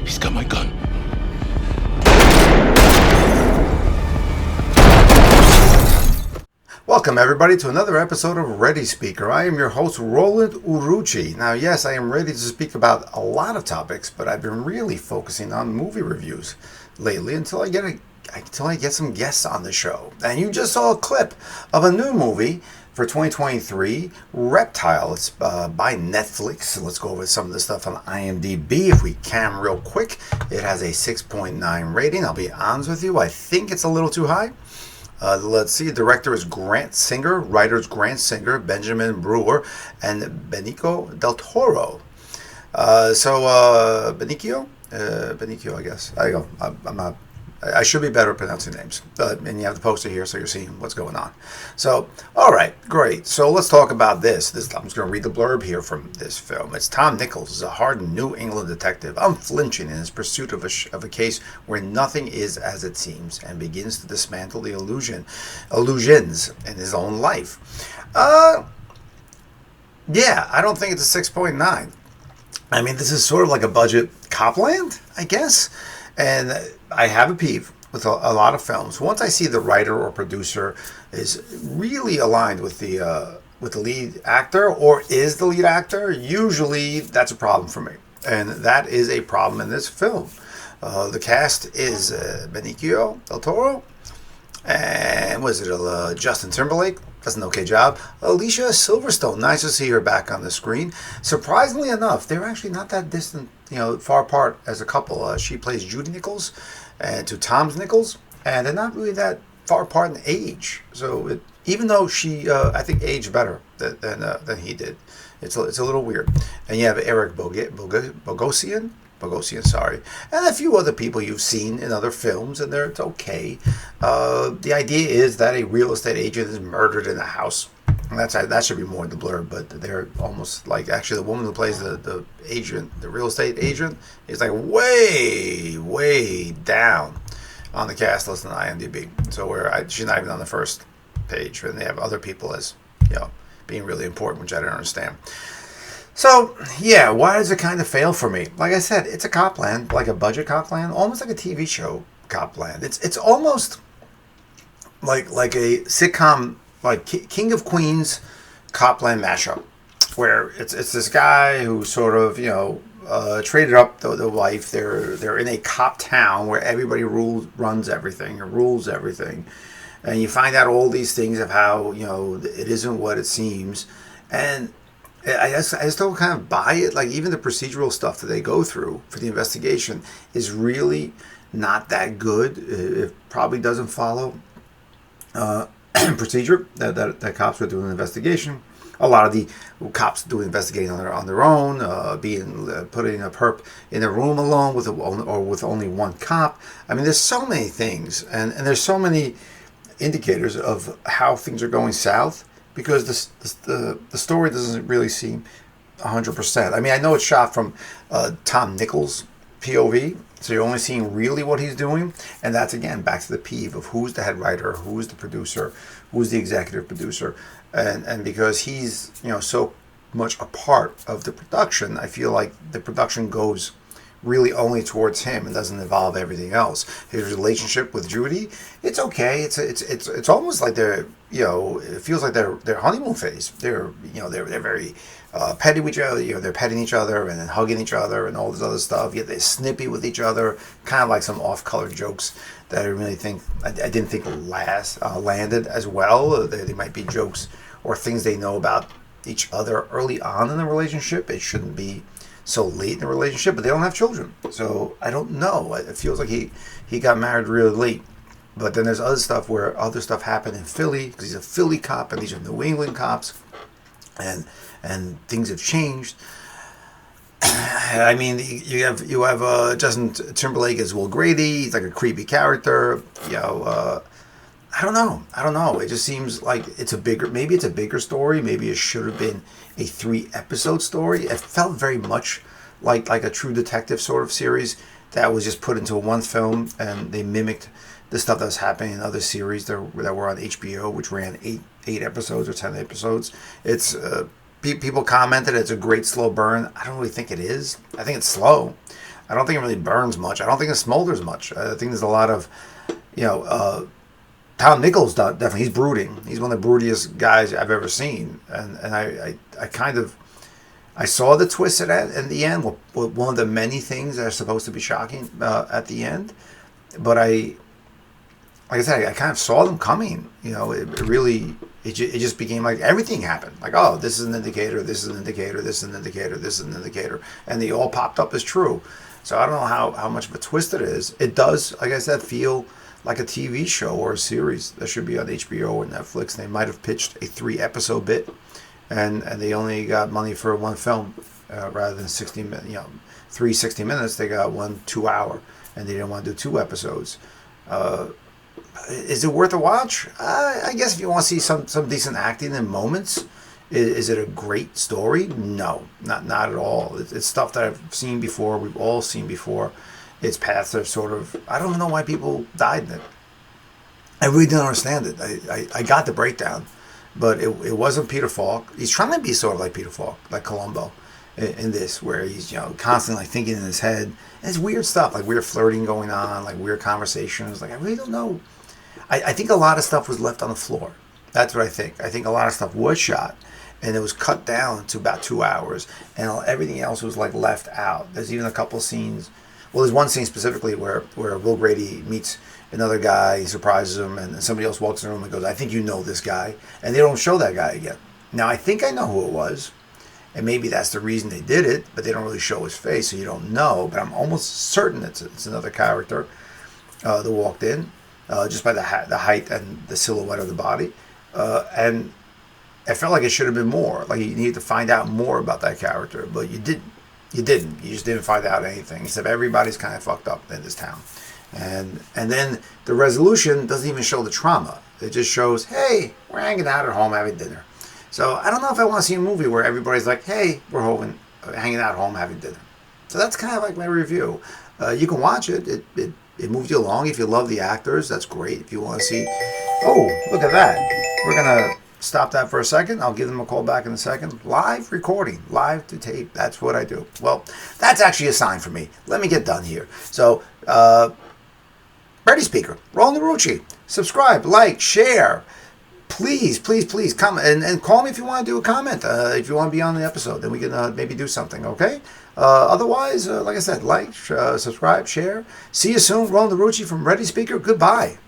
He's got my gun. Welcome everybody to another episode of Ready Speaker. I am your host Roland Urucci. Now yes, I am ready to speak about a lot of topics, but I've been really focusing on movie reviews lately until I get some guests on the show. And you just saw a clip of a new movie for 2023, Reptile. It's by Netflix. Let's go over some of the stuff on IMDb if we can real quick. It has a 6.9 rating. I'll be honest with you, I think it's a little too high. Let's see, director is Grant Singer, writers Grant Singer, Benjamin Brewer, and Benicio del Toro. Benicio, I guess. I should be better at pronouncing names. And you have the poster here, so you're seeing what's going on. So, all right, great. So let's talk about this. I'm just going to read the blurb here from this film. It's Tom Nichols is a hardened New England detective, unflinching in his pursuit of a case where nothing is as it seems, and begins to dismantle the illusions in his own life. Yeah, I don't think it's a 6.9. I mean, this is sort of like a budget Copland, I guess. And I have a peeve with a lot of films. Once I see the writer or producer is really aligned with the lead actor or is the lead actor, usually that's a problem for me. And that is a problem in this film. The cast is Benicio del Toro, and Justin Timberlake does an okay job. Alicia Silverstone, nice to see her back on the screen. Surprisingly enough, they're actually not that distant, far apart as a couple. She plays Judy Nichols, and to Tom's Nichols, and they're not really that far apart in age. So even though she, I think, aged better than he did, it's a little weird. And you have Eric Bogosian, and a few other people you've seen in other films, and it's okay. The idea is that a real estate agent is murdered in a house. And that should be more in the blurb, but they're almost like, actually, the woman who plays the agent, the real estate agent, is like way down on the cast list on IMDb. So she's not even on the first page, and they have other people as being really important, which I don't understand. So, yeah, why does it kind of fail for me? Like I said, it's a Copland, like a budget Copland, almost like a TV show Copland. It's almost like a sitcom, like King of Queens Copland mashup, where it's this guy who sort of, traded up the life. They're in a cop town where everybody rules everything, and you find out all these things of how, it isn't what it seems. And I just don't kind of buy it. Like, even the procedural stuff that they go through for the investigation is really not that good. It probably doesn't follow procedure that cops would do an investigation. A lot of the cops do investigating on their own, putting a perp in a room alone with only one cop. I mean, there's so many things, and there's so many indicators of how things are going south, because the story doesn't really seem 100%. I mean, I know it's shot from Tom Nichols' POV, so you're only seeing really what he's doing, and that's, again, back to the peeve of who's the head writer, who's the producer, who's the executive producer, and because he's so much a part of the production, I feel like the production goes really only towards him and doesn't involve everything else. His relationship with Judy, it's okay. It's almost like they're it feels like their honeymoon phase. They're very petty with each other. They're petting each other and then hugging each other and all this other stuff. Yet they're snippy with each other, kind of like some off-color jokes that I didn't think landed as well. They might be jokes or things they know about each other early on in the relationship. It shouldn't be so late in the relationship, but they don't have children. So I don't know. It feels like he got married really late. But then there's other stuff happened in Philly, because he's a Philly cop and these are New England cops, and things have changed. I mean, you have Justin Timberlake as Will Grady. He's like a creepy character. I don't know. It just seems like maybe it's a bigger story. Maybe it should have been a 3-episode story. It felt very much like a True Detective sort of series that was just put into one film, and they mimicked the stuff that was happening in other series that were on HBO, which ran 8 episodes or 10 episodes. It's people commented it's a great slow burn. I don't really think it is. I think it's slow. I don't think it really burns much. I don't think it smolders much. I think there's a lot of, Tom Nichols definitely. He's brooding. He's one of the broodiest guys I've ever seen. And I kind of, I saw the twist in the end. One of the many things that are supposed to be shocking at the end. But like I said, I kind of saw them coming. It really, it just became like everything happened. Like, oh, this is an indicator, this is an indicator, this is an indicator, this is an indicator. And they all popped up as true. So I don't know how much of a twist it is. It does, like I said, feel like a TV show or a series that should be on HBO or Netflix. They might have pitched a 3-episode bit, and they only got money for one film rather than 3 60 minutes. They got 1 2-hour, and they didn't want to do 2 episodes. Is it worth a watch? I guess if you want to see some decent acting in moments. Is it a great story? No, not at all. It's stuff that I've seen before. We've all seen before. Its paths are sort of, I don't know why people died in it. I really didn't understand it. I got the breakdown, but it wasn't Peter Falk. He's trying to be sort of like Peter Falk, like Columbo in this, where he's constantly like thinking in his head. And it's weird stuff, like weird flirting going on, like weird conversations. Like I really don't know. I think a lot of stuff was left on the floor. That's what I think. I think a lot of stuff was shot, and it was cut down to about 2 hours, and everything else was like left out. There's even a couple scenes. Well, there's one scene specifically where Will Grady meets another guy, he surprises him, and somebody else walks in the room and goes, I think you know this guy. And they don't show that guy again. Now, I think I know who it was, and maybe that's the reason they did it, but they don't really show his face, so you don't know. But I'm almost certain it's another character that walked in, just by the height and the silhouette of the body. And I felt like it should have been more. Like you needed to find out more about that character, but you didn't. You didn't. You just didn't find out anything. Except everybody's kind of fucked up in this town. And then the resolution doesn't even show the trauma. It just shows, hey, we're hanging out at home having dinner. So I don't know if I want to see a movie where everybody's like, hey, we're hanging out at home having dinner. So that's kind of like my review. You can watch it. It moves you along. If you love the actors, that's great. If you want to see, oh, look at that. We're going to stop that for a second. I'll give them a call back in a second. Live recording, live to tape. That's what I do. Well, that's actually a sign for me. Let me get done here. So, Ready Speaker, Roland Rucci. Subscribe, like, share. Please, please, please come and call me if you want to do a comment. If you want to be on the episode, then we can maybe do something, okay? Otherwise, like I said, like, subscribe, share. See you soon. Roland Rucci from Ready Speaker. Goodbye.